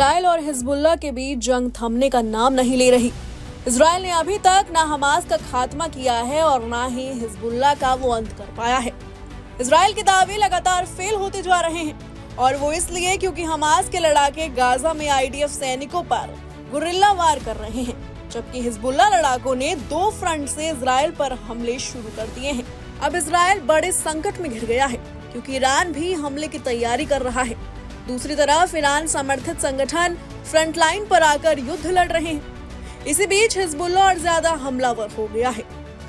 Israel और Hezbollah के बीच जंग थमने का नाम नहीं ले रही। इजराइल ने अभी तक ना हमास का खात्मा किया है और ना ही हिजबुल्लाह का वो अंत कर पाया है। इजराइल के दावे लगातार फेल होते जा रहे हैं और वो इसलिए क्योंकि हमास के लड़ाके गाजा में आईडीएफ सैनिकों पर गुरिल्ला वार कर रहे हैं, जबकि हिजबुल्लाह लड़ाकों ने दो फ्रंट से इजराइल पर हमले शुरू कर दिए हैं। अब इजराइल बड़े संकट में घिर गया है क्योंकि ईरान भी हमले की तैयारी कर रहा है। दूसरी तरफ ईरान समर्थित संगठन फ्रंटलाइन पर आकर युद्ध लड़ रहे हैं। इसी बीच हिजबुल्लाह और ज्यादा हमलावर हो गया है।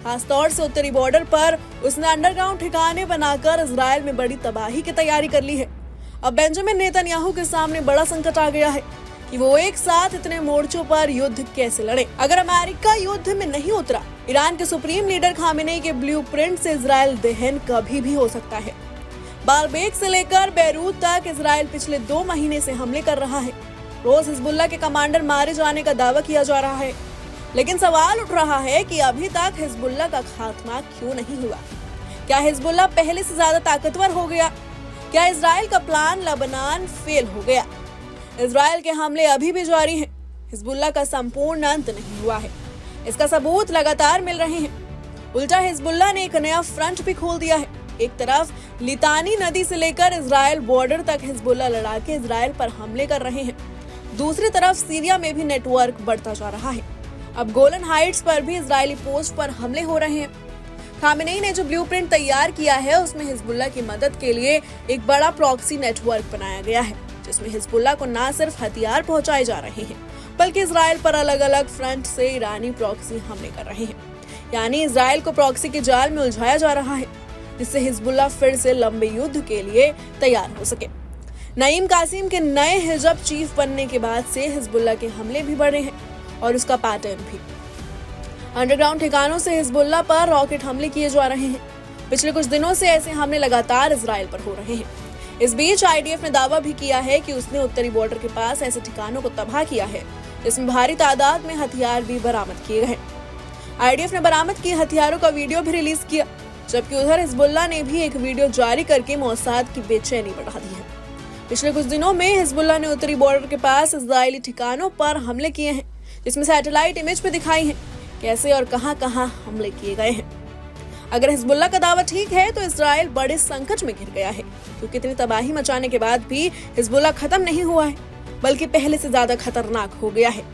खासतौर से उत्तरी बॉर्डर पर उसने अंडरग्राउंड ठिकाने बनाकर इजराइल में बड़ी तबाही की तैयारी कर ली है। अब बेंजामिन नेतन्याहू के सामने बड़ा संकट आ गया है कि वो एक साथ इतने मोर्चों पर युद्ध कैसे लड़े। अगर अमेरिका युद्ध में नहीं उतरा, ईरान के सुप्रीम लीडर खामेनेई के ब्लूप्रिंट से इजराइल दहन कभी भी हो सकता है। बालबेक से लेकर बेरूत तक इजराइल पिछले 2 महीने से हमले कर रहा है। रोज हिजबुल्लाह के कमांडर मारे जाने का दावा किया जा रहा है, लेकिन सवाल उठ रहा है कि अभी तक हिजबुल्लाह का खात्मा क्यों नहीं हुआ। क्या हिजबुल्लाह पहले से ज्यादा ताकतवर हो गया? क्या इजराइल का प्लान लेबनान फेल हो गया? इजराइल के हमले अभी भी जारी हैं। हिजबुल्लाह का संपूर्ण अंत नहीं हुआ है। इसका सबूत लगातार मिल रहे हैं। उल्टा हिजबुल्लाह ने एक नया फ्रंट भी खोल दिया है। एक तरफ लितानी नदी से लेकर इजराइल बॉर्डर तक हिजबुल्लाह लड़ाके इजराइल पर हमले कर रहे हैं। दूसरी तरफ सीरिया में भी नेटवर्क बढ़ता जा रहा है। अब गोलन हाइट्स पर भी इजरायली पोस्ट पर हमले हो रहे हैं। खामेनेई ने जो ब्लूप्रिंट तैयार किया है उसमें हिजबुल्लाह की मदद के लिए एक बड़ा प्रॉक्सी नेटवर्क बनाया गया है, जिसमें हिजबुल्लाह को न सिर्फ हथियार पहुंचाए जा रहे हैं बल्कि इजराइल पर अलग अलग फ्रंट से ईरानी प्रॉक्सी हमले कर रहे हैं। यानी इजराइल को प्रॉक्सी के जाल में उलझाया जा रहा है, जिससे हिजबुल्लाह फिर से लंबे युद्ध के लिए तैयार हो सके। नईम कासिम के नए हिजब चीफ बनने के बाद से हिजबुल्लाह के हमले भी बढ़े हैं और उसका पैटर्न भी। अंडरग्राउंड ठिकानों से हिजबुल्लाह पर रॉकेट हमले किए जा रहे हैं। पिछले कुछ दिनों से ऐसे हमले लगातार इजराइल पर हो रहे हैं। इस बीच आईडीएफ ने दावा भी किया है कि उसने उत्तरी बॉर्डर के पास ऐसे ठिकानों को तबाह किया है जिसमें भारी तादाद में हथियार भी बरामद किए गए। आईडीएफ ने बरामद किए हथियारों का वीडियो भी रिलीज किया, जबकि उधर हिजबुल्लाह ने भी एक वीडियो जारी करके मोसाद की बेचैनी बढ़ा दी है। पिछले कुछ दिनों में हिजबुल्लाह ने उत्तरी बॉर्डर के पास इजरायली ठिकानों पर हमले किए हैं, जिसमें सैटेलाइट इमेज पे दिखाई है कैसे और कहां-कहां हमले किए गए हैं। अगर हिजबुल्लाह का दावा ठीक है तो इजराइल बड़े संकट में घिर गया है, क्योंकि इतनी तबाही मचाने के बाद भी हिजबुल्लाह खत्म नहीं हुआ है, बल्कि पहले से ज्यादा खतरनाक हो गया है।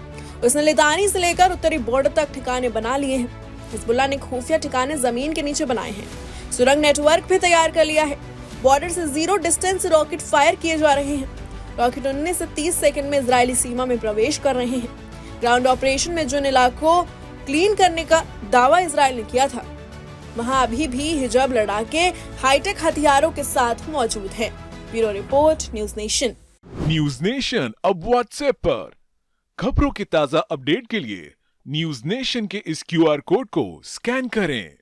उसने लितानी से लेकर उत्तरी बॉर्डर तक ठिकाने बना लिए हैं। हिजबुल्लाह ने खुफिया ठिकाने जमीन के नीचे बनाए हैं, सुरंग नेटवर्क भी तैयार कर लिया है। बॉर्डर से 0 डिस्टेंस रॉकेट फायर किए जा रहे हैं। रॉकेट 19 से 30 सेकंड में इजरायली सीमा में प्रवेश कर रहे हैं। ग्राउंड ऑपरेशन में जिन इलाकों क्लीन करने का दावा इजराइल ने किया था, वहां अभी भी हिजब लड़ाके हाईटेक हथियारों के साथ मौजूद है। Bureau report, news nation. News nation अब व्हाट्सएप पर खबरों के ताजा अपडेट के लिए न्यूज नेशन के इस QR कोड को स्कैन करें।